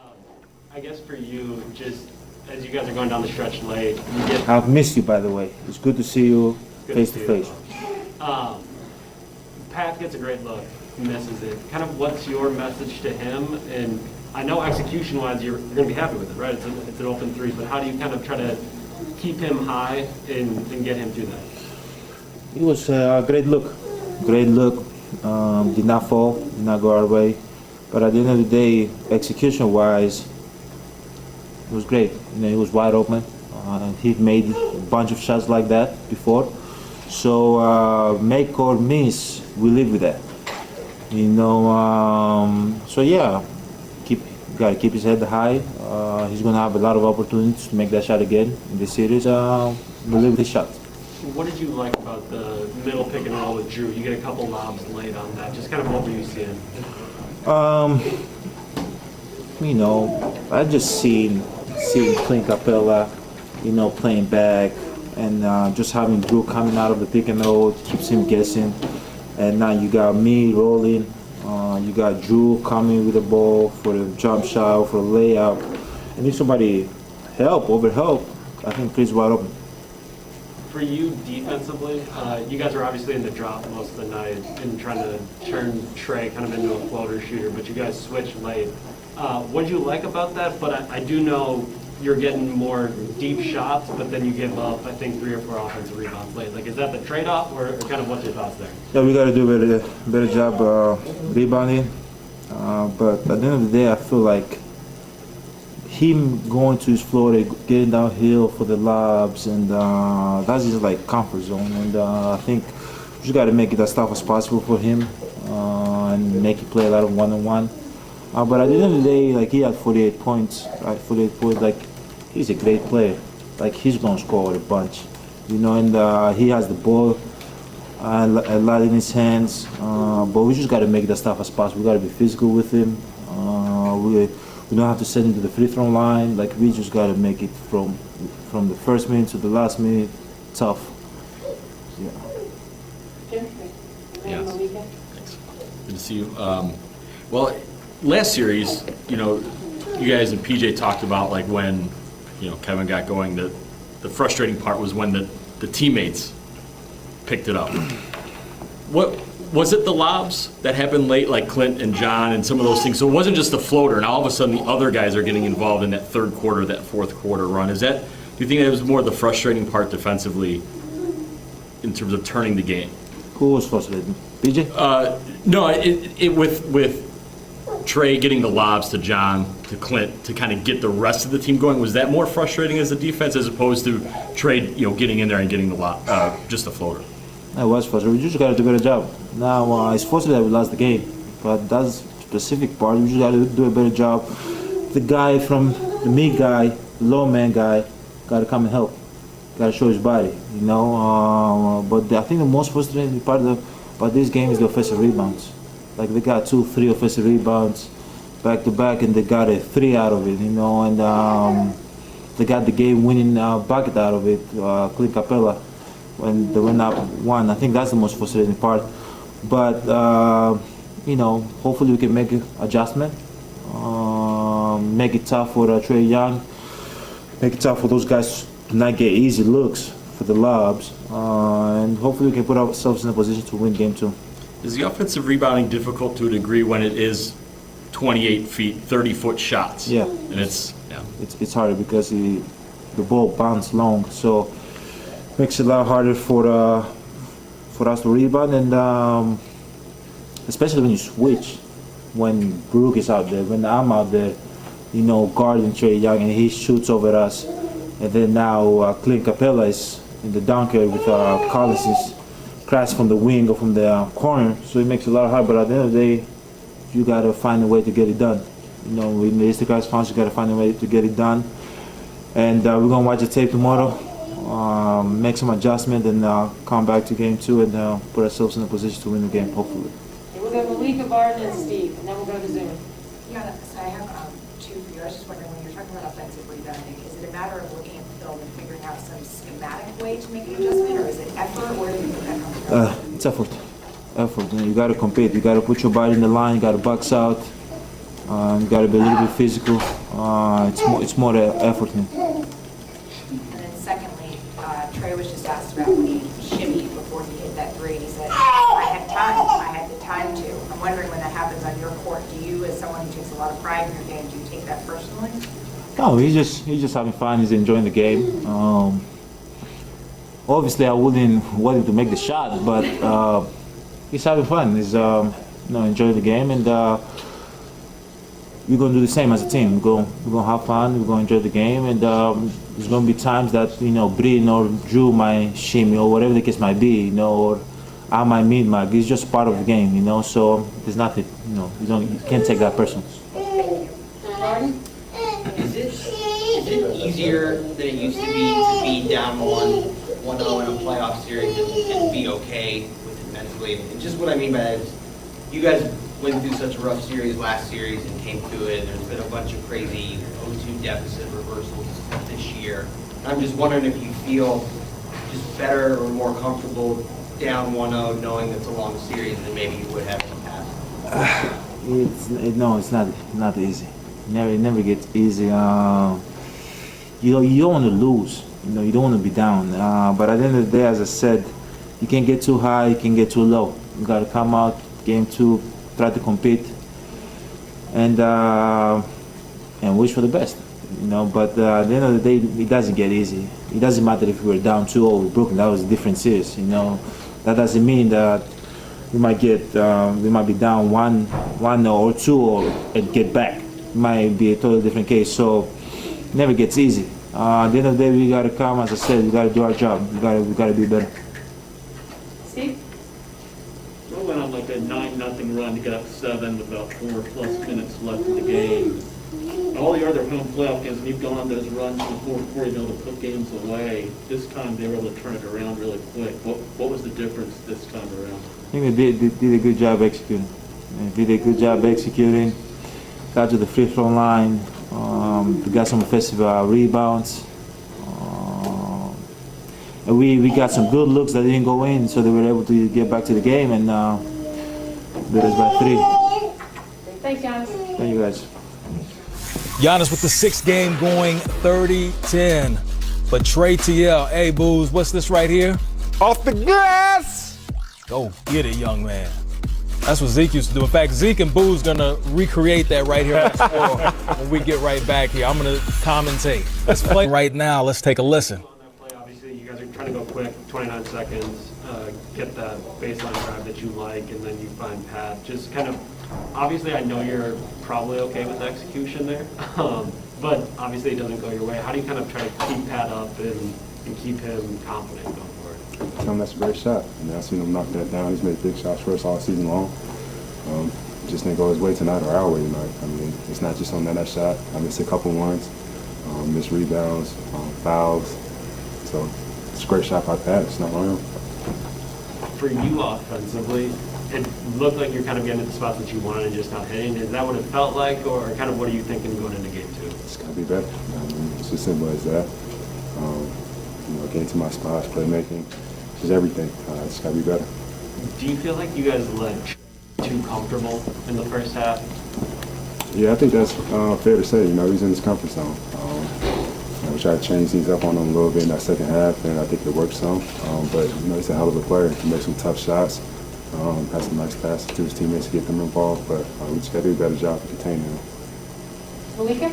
I guess for you, just as you guys are going down the stretch late, you get I've missed you, by the way. It's good to see you face to face. Pat gets a great look, misses it. Kind of what's your message to him? And I know execution-wise, you're going to be happy with it, right? It's an open three, but how do you kind of try to keep him high and get him through that? It was a great look. Great look. Did not fall, did not go our way. But at the end of the day, execution-wise, it was great. You know, he was wide open. He made a bunch of shots like that before. So make or miss, we live with that. You know, so yeah, gotta keep his head high. He's gonna have a lot of opportunities to make that shot again in this series. We live with his shot. What did you like about the middle pick and roll with Drew? You get a couple lobs late on that. Just kind of what were you seeing? You know, I just seeing Clint Capella, you know, playing back, and just having Drew coming out of the pick and roll keeps him guessing. And now you got me rolling. You got Drew coming with the ball for the jump shot, for the layup. And if somebody overhelp, I think Chris wide open. For you defensively, you guys are obviously in the drop most of the night and trying to turn Trae kind of into a floater shooter, but you guys switch late. What do you like about that? But I do know you're getting more deep shots, but then you give up, I think, 3 or 4 offensive rebounds late. Like, is that the trade-off, or kind of what's your thoughts there? Yeah, we got to do a better job rebounding. But at the end of the day, I feel like him going to his floor, getting downhill for the lobs, and that's just like comfort zone. And I think we just got to make it as tough as possible for him and make him play a lot of one-on-one. But at the end of the day, like, he had 48 points, right? 48 points. Like, he's a great player. Like, he's gonna score a bunch, you know. And he has the ball a lot in his hands. But we just gotta make it as tough as possible. We gotta be physical with him. We don't have to send him to the free throw line. Like, we just gotta make it from the first minute to the last minute tough. Yeah. Thanks. Good to see you. Well, last series, you know, you guys and PJ talked about, like, when, you know, Kevin got going, the frustrating part was when the teammates picked it up. What was it, the lobs that happened late, like Clint and John and some of those things? So it wasn't just the floater, and all of a sudden the other guys are getting involved in that third quarter, that fourth quarter run. Do you think that was more the frustrating part defensively in terms of turning the game? Who was frustrated? PJ? No, it with Trae getting the lobs to John, to Clint, to kind of get the rest of the team going. Was that more frustrating as a defense as opposed to Trae, you know, getting in there and getting the lob, just a floater? It was frustrating. We just got to do a better job. Now, it's fortunate that we lost the game, but that's specific part. We just got to do a better job. The guy from the mid guy, the low man guy, got to come and help. Got to show his body, you know. But I think the most frustrating part about this game is the offensive rebounds. Like, they got 2-3 offensive rebounds back to back, and they got a 3 out of it, you know. And they got the game-winning bucket out of it, Clint Capella, when they went up 1. I think that's the most frustrating part. But you know, hopefully we can make an adjustment, make it tough for Trae Young, make it tough for those guys to not get easy looks for the lobs, and hopefully we can put ourselves in a position to win game 2. Is the offensive rebounding difficult to a degree when it is 28 feet, 30-foot shots? Yeah. And it's it's harder because the ball bounces long, so makes it a lot harder for us to rebound, and especially when you switch, when Brook is out there, when I'm out there, you know, guarding Trae Young, and he shoots over us, and then now Clint Capella is in the dunker with Collins is crash from the wing or from the corner, so it makes it a lot harder. But at the end of the day, you you gotta find a way to get it done. You know, in the Eastern Conference Finals, you gotta find a way to get it done. And we're gonna watch the tape tomorrow, make some adjustment, and come back to game 2 and put ourselves in a position to win the game, hopefully. We'll go Malika, Barton, and Steve, and then we'll go to Zoom. Yeah, so I have 2 for you. I was just wondering, when you're talking about offensive rebounding, is it a matter of looking at the film and figuring out some schematic way to make an adjustment, or is it effort? Where do you think that comes from? It's effort. Effort. You gotta compete. You gotta put your body in the line. You gotta box out. You gotta be a little bit physical. It's more the effort. And then secondly, Trey was just asked about when he shimmied before he hit that 3, and he said, I had time. I had the time to. I'm wondering when that happens on your court, do you, as someone who takes a lot of pride in your game, do you take that personally? No, he's just having fun. He's enjoying the game. Obviously, I wouldn't want him to make the shot, but he's having fun. He's enjoying the game, and we're gonna do the same as a team. We're gonna have fun. We're gonna enjoy the game, and there's gonna be times that Bryn or Drew might shimmy or whatever the case might be, or I might meet Mike. It's just part of the game, So there's nothing, you can't take that personal. Is it easier than it used to be down 1-0 in a playoff series and be okay with it mentally? And just what I mean by that is, you guys went through such a rough series last series and came through it, and there's been a bunch of crazy 0-2 deficit reversals this year. And I'm just wondering if you feel just better or more comfortable down 1-0 knowing it's a long series than maybe you would have in the past. It's not easy. It never gets easy. You don't want to lose. You don't want to be down. But at the end of the day, as I said, you can't get too high, you can't get too low. You got to come out, game 2, try to compete, and wish for the best. But at the end of the day, it doesn't get easy. It doesn't matter if we were down 2-0 with Brooklyn. That was a different series. That doesn't mean that we might be down 1-0 or 2-0 and get back. It might be a totally different case. So it never gets easy. At the end of the day, we gotta come. As I said, we gotta do our job. We gotta be better. Steve? We went on like a 9-0 run to get up to 7 with about 4+ minutes left in the game. All the other home playoff games, and you've gone on those runs before you've been able to put games away. This time they were able to turn it around really quick. What was the difference this time around? I think they did a good job executing. Got to the free throw line. We got some offensive rebounds. And we got some good looks that didn't go in, so they were able to get back to the game and beat us by 3. Thanks, Giannis. Thank you, guys. Giannis with the 6th game going 30-10. But Trey TL, hey, Booz, what's this right here? Off the gas! Go get it, young man. That's what Zeke used to do. In fact, Zeke and Booz gonna recreate that right here on the floor when we get right back here. I'm gonna commentate. Let's play right now. Let's take a listen. Obviously, you guys are trying to go quick, 29 seconds, get that baseline drive that you like, and then you find Pat. Just kind of, obviously, I know you're probably okay with the execution there, but obviously it doesn't go your way. How do you kind of try to keep Pat up and keep him confident going forward? Tell him that's a great shot. I've seen him knock that down. He's made big shots for us all season long. Just didn't go his way tonight or our way tonight. It's not just on that shot. I missed a couple ones, missed rebounds, fouls. So it's a great shot by Pat. It's not wrong. For you offensively, it looked like you're kind of getting to the spots that you wanted and just not hitting. Is that what it felt like, or kind of what are you thinking going into game 2? It's got to be better. It's as simple as that. Getting to my spots, playmaking, just everything. It's got to be better. Do you feel like you guys let too comfortable in the first half? Yeah, I think that's fair to say. He's in his comfort zone. We tried to change things up on him a little bit in that second half, and I think it worked some. But he's a hell of a player. He makes some tough shots, has some nice passes to his teammates to get them involved. But we just got to do a better job of containing him. Malika?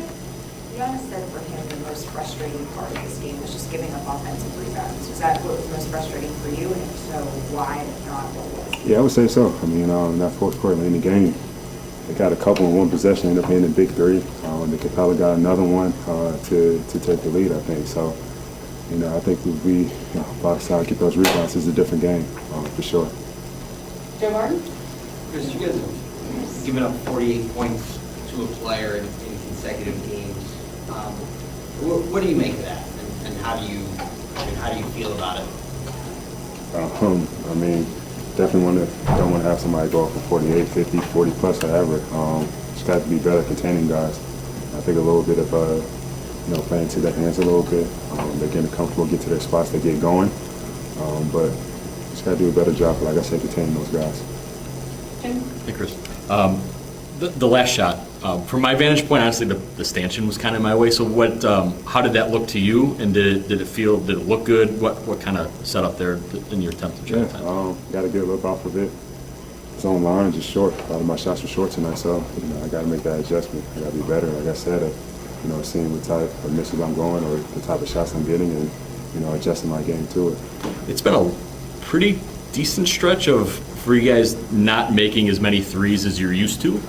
Giannis said for him the most frustrating part of this game was just giving up offensive rebounds. Was that what was most frustrating for you? And if so, why? And if not, what was? Yeah, I would say so. In that fourth quarter, in the game, they got a couple in one possession, ended up hitting a big 3. They could probably got another one to take the lead, I think. So, I think if we box out, get those rebounds, it's a different game, for sure. Joe Martin? Chris, you guys giving up 48 points to a player in consecutive games. What do you make of that, and how do you feel about it? I mean, definitely don't want to have somebody go off for 48, 50, 40 plus, whatever. Just got to be better containing guys. I think a little bit of playing to their hands a little bit. They're getting comfortable, get to their spots, they get going. But just got to do a better job, like I said, containing those guys. Hey, Chris. The last shot, from my vantage point, honestly, the stanchion was kind of my way. So how did that look to you? And did it look good? What kind of setup there in your attempt to try to time? Got to get a look off of it. It's on line and just short. A lot of my shots were short tonight, so I got to make that adjustment. I got to be better. Like I said, seeing what type of misses I'm going or the type of shots I'm getting, and adjusting my game to it. It's been a pretty decent stretch for you guys not making as many threes as you're used to.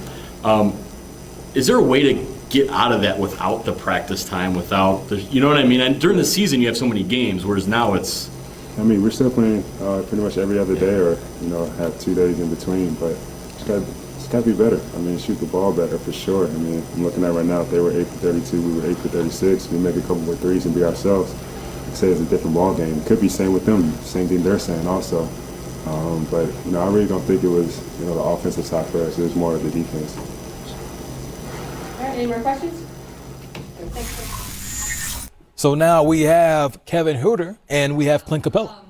Is there a way to get out of that without the practice time, without the, you know what I mean? And during the season, you have so many games, whereas now it's. I mean, we're still playing pretty much every other day, or have 2 days in between. But it's got to be better. I mean, shoot the ball better for sure. I mean, I'm looking at right now. If they were 8 for 32, we were 8 for 36. We make a couple more threes and be ourselves. I'd say it's a different ball game. Could be same with them. Same thing they're saying also. But I really don't think it was the offensive side for us. It was more of the defense. All right, any more questions? Okay, thanks. So now we have Kevin Huerter and we have Clint Capella.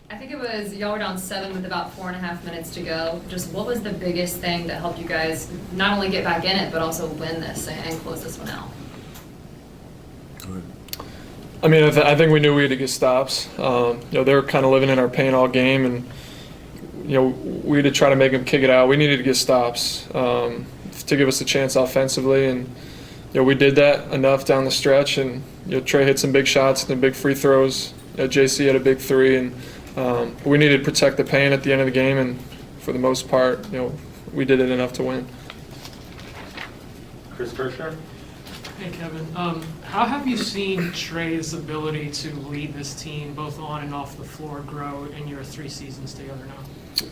I think it was y'all were down 7 with about 4.5 minutes to go. Just what was the biggest thing that helped you guys not only get back in it, but also win this and close this one out? I mean, I think we knew we had to get stops. They were kind of living in our pain all game, and we had to try to make them kick it out. We needed to get stops to give us a chance offensively, and we did that enough down the stretch. And Trey hit some big shots and big free throws. JC had a big 3, and we needed to protect the paint at the end of the game. And for the most part, we did it enough to win. Chris Kirschner? Hey, Kevin. How have you seen Trey's ability to lead this team, both on and off the floor, grow in your 3 seasons together now?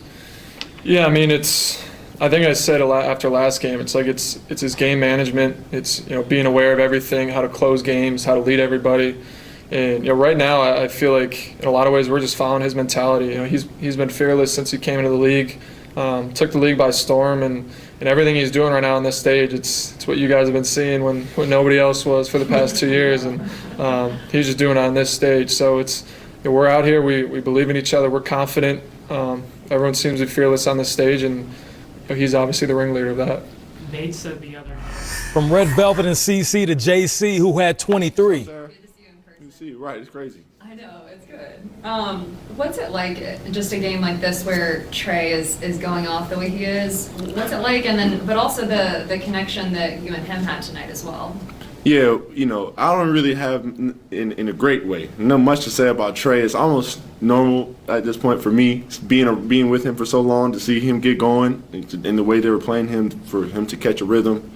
Yeah, I mean, I think I said after last game, it's his game management. It's being aware of everything, how to close games, how to lead everybody. And right now, I feel like in a lot of ways we're just following his mentality. He's been fearless since he came into the league. Took the league by storm, and everything he's doing right now on this stage, it's what you guys have been seeing when nobody else was for the past 2 years, and he's just doing it on this stage. So we're out here, we believe in each other, we're confident. Everyone seems to be fearless on this stage, and he's obviously the ringleader of that. Nate said the other. From Red Velvet and CC to JC, who had 23. Right, it's crazy. I know, it's good. What's it like, just a game like this where Trey is going off the way he is? What's it like, but also the connection that you and him had tonight as well? Yeah, I don't really have, in a great way, not much to say about Trey. It's almost normal at this point for me, being with him for so long, to see him get going, and the way they were playing him, for him to catch a rhythm.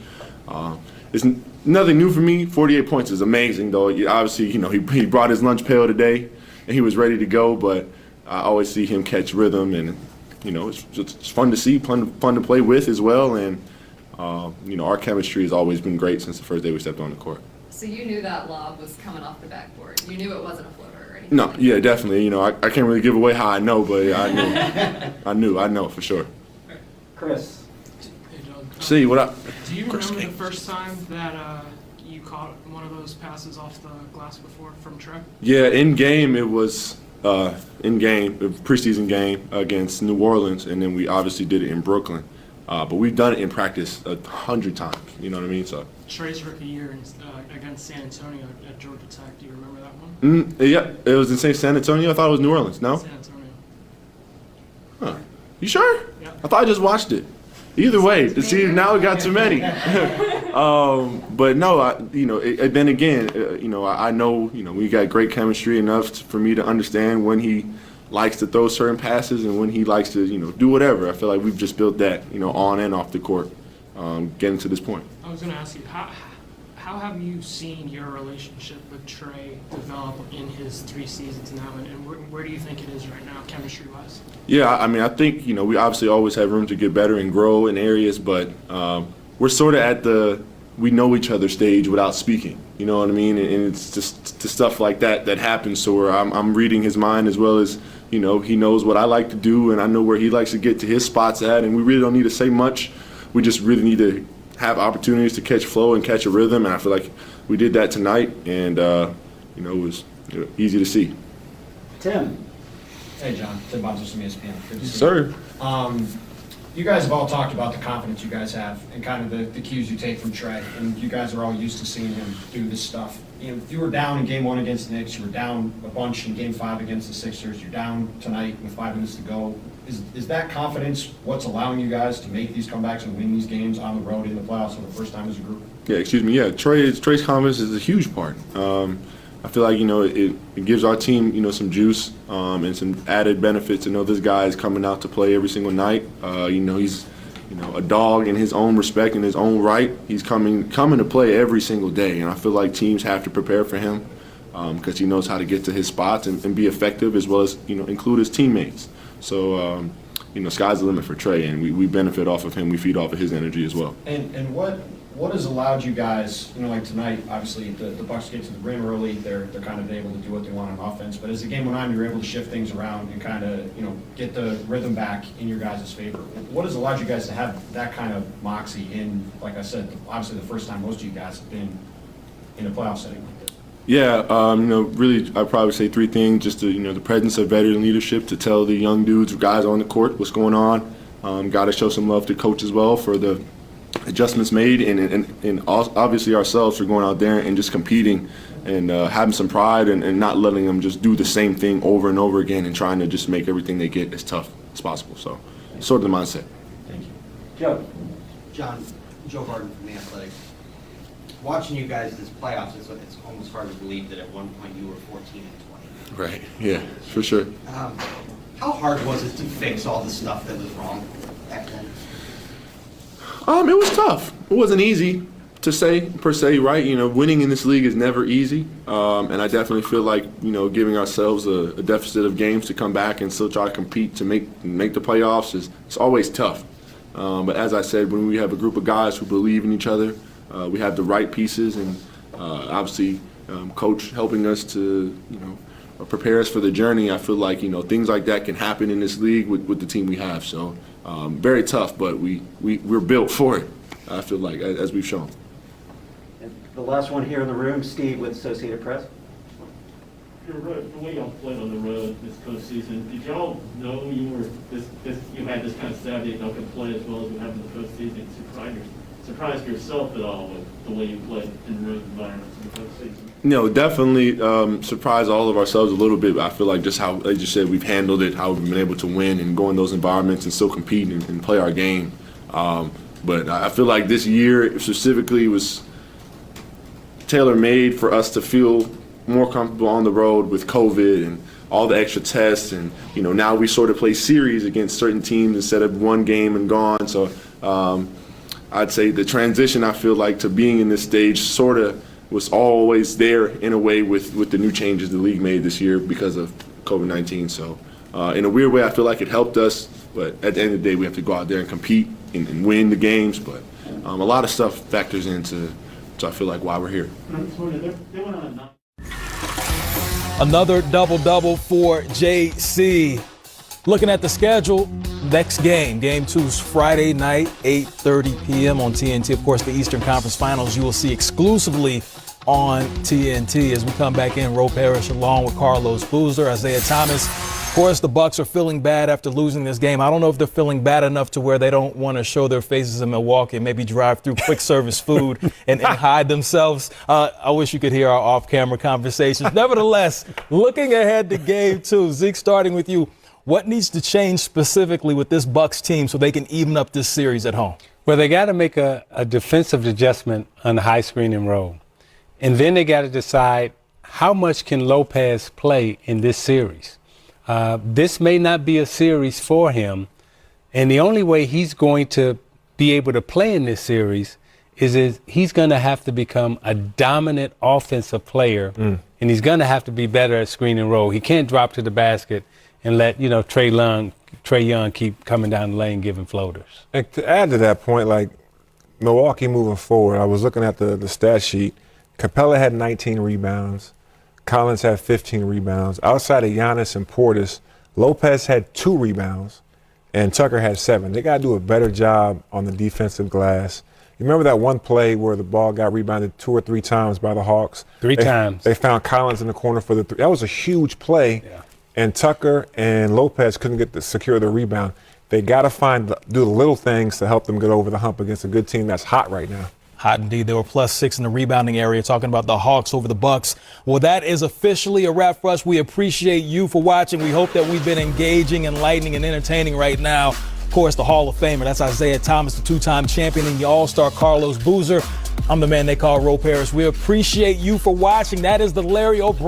It's nothing new for me. 48 points is amazing, though. Obviously, he brought his lunch pail today, and he was ready to go, but I always see him catch rhythm, and, it's fun to see, fun to play with as well, and our chemistry has always been great since the first day we stepped on the court. So you knew that lob was coming off the backboard. You knew it wasn't a floater or anything. No, yeah, definitely. I can't really give away how I know, but I knew. I know for sure. Chris. Hey, Doug. See, what up? Do you remember the first time that you caught one of those passes off the glass before from Trey? Yeah, in game it was preseason game against New Orleans, and then we obviously did it in Brooklyn. But we've done it in practice 100 times. You know what I mean? So. Trey's rookie year against San Antonio at Georgia Tech. Do you remember that one? Yeah, it was in San Antonio. I thought it was New Orleans. No. San Antonio. Huh? You sure? Yeah. I thought I just watched it. Either way, see, now we got too many. But no, then again, I know, we got great chemistry enough for me to understand when he likes to throw certain passes and when he likes to, do whatever. I feel like we've just built that, on and off the court, getting to this point. I was going to ask you, how have you seen your relationship with Trey develop in his 3 seasons now, and where do you think it is right now, chemistry-wise? Yeah, I mean, I think, we obviously always have room to get better and grow in areas, but we're sort of at the we know each other stage without speaking, you know what I mean? And it's just the stuff like that happens, so where I'm reading his mind as well as, he knows what I like to do, and I know where he likes to get to his spots at, and we really don't need to say much. We just really need to have opportunities to catch flow and catch a rhythm, and I feel like we did that tonight, and it was easy to see. Tim. Hey, John. Tim Bonzos from ESPN. Good to see Sir. you. You guys have all talked about the confidence you guys have and kind of the cues you take from Trey, and you guys are all used to seeing him do this stuff. You were down in Game 1 against the Knicks. You were down a bunch in Game 5 against the Sixers. You're down tonight with 5 minutes to go. Is that confidence what's allowing you guys to make these comebacks and win these games on the road in the playoffs for the first time as a group? Yeah, excuse me. Yeah, Trey's confidence is a huge part. I feel like, it gives our team, some juice and some added benefits to know this guy is coming out to play every single night. He's, a dog in his own respect, in his own right. He's coming to play every single day, and I feel like teams have to prepare for him because he knows how to get to his spots and be effective as well as, include his teammates. So, sky's the limit for Trey, and we benefit off of him. We feed off of his energy as well. And what has allowed you guys, like tonight, obviously the Bucks get to the rim early, they're kind of able to do what they want on offense, but as the game went on, you were able to shift things around and kind of, get the rhythm back in your guys' favor. What has allowed you guys to have that kind of moxie in, like I said, obviously the first time most of you guys have been in a playoff setting like this? Yeah, really, I'd probably say 3 things. Just the presence of veteran leadership to tell the young dudes or guys on the court what's going on. Got to show some love to coach as well for the adjustments made, and obviously ourselves for going out there and just competing and having some pride and not letting them just do the same thing over and over again and trying to just make everything they get as tough as possible. So, sort of the mindset. Thank you. Joe. John, Joe Barton from The Athletic. Watching you guys this playoffs, it's almost hard to believe that at one point you were 14 and 20. Right. Yeah, for sure. How hard was it to fix all the stuff that was wrong back then? It was tough. It wasn't easy to say, per se, right? Winning in this league is never easy. And I definitely feel like, giving ourselves a deficit of games to come back and still try to compete to make the playoffs it's always tough. But as I said, when we have a group of guys who believe in each other, we have the right pieces, and obviously coach helping us to, prepare us for the journey. I feel like, things like that can happen in this league with the team we have. So very tough, but we're built for it, I feel like, as we've shown. And the last one here in the room, Steve with Associated Press. The way y'all played on the road this postseason, did y'all know you had this kind of savvy that y'all could play as well as you have in the postseason? Surprised yourself at all with the way you played in road environments in the postseason? Definitely surprised all of ourselves a little bit. I feel like just how, like you said, we've handled it, how we've been able to win and go in those environments and still compete and play our game. But I feel like this year specifically was tailor-made for us to feel more comfortable on the road with COVID and all the extra tests. And, now we sort of play series against certain teams instead of one game and gone. So I'd say the transition, I feel like, to being in this stage sort of was always there in a way with the new changes the league made this year because of COVID-19. So in a weird way, I feel like it helped us. But at the end of the day, we have to go out there and compete and win the games. But a lot of stuff factors into, so I feel like, why we're here. Another double-double for JC. Looking at the schedule, next game, Game 2's Friday night, 8:30 p.m. on TNT. Of course, the Eastern Conference Finals you will see exclusively on TNT as we come back in. Ro Parrish along with Carlos Boozer, Isaiah Thomas. Of course, the Bucks are feeling bad after losing this game. I don't know if they're feeling bad enough to where they don't want to show their faces in Milwaukee and maybe drive through quick service food and hide themselves. I wish you could hear our off-camera conversations. Nevertheless, looking ahead to Game 2, Zeke, starting with you. What needs to change specifically with this Bucks team so they can even up this series at home? Well, they got to make a defensive adjustment on the high screen and roll. And then they got to decide how much can Lopez play in this series. This may not be a series for him. And the only way he's going to be able to play in this series is he's going to have to become a dominant offensive player, and he's going to have to be better at screen and roll. He can't drop to the basket and let, Trae Young keep coming down the lane giving floaters. And to add to that point, like Milwaukee moving forward, I was looking at the stat sheet. Capella had 19 rebounds. Collins had 15 rebounds. Outside of Giannis and Portis, Lopez had 2 rebounds, and Tucker had 7. They got to do a better job on the defensive glass. You remember that one play where the ball got rebounded 2 or 3 times by the Hawks? 3 times. They found Collins in the corner for the 3. That was a huge play, and Tucker and Lopez couldn't secure the rebound. They got to do the little things to help them get over the hump against a good team that's hot right now. Hot indeed. They were +6 in the rebounding area, talking about the Hawks over the Bucks. Well, that is officially a wrap for us. We appreciate you for watching. We hope that we've been engaging, enlightening, and entertaining right now. Of course, the Hall of Famer, that's Isaiah Thomas, the 2-time champion, and the All-Star Carlos Boozer. I'm the man they call Ro Paris. We appreciate you for watching. That is the Larry O'Brien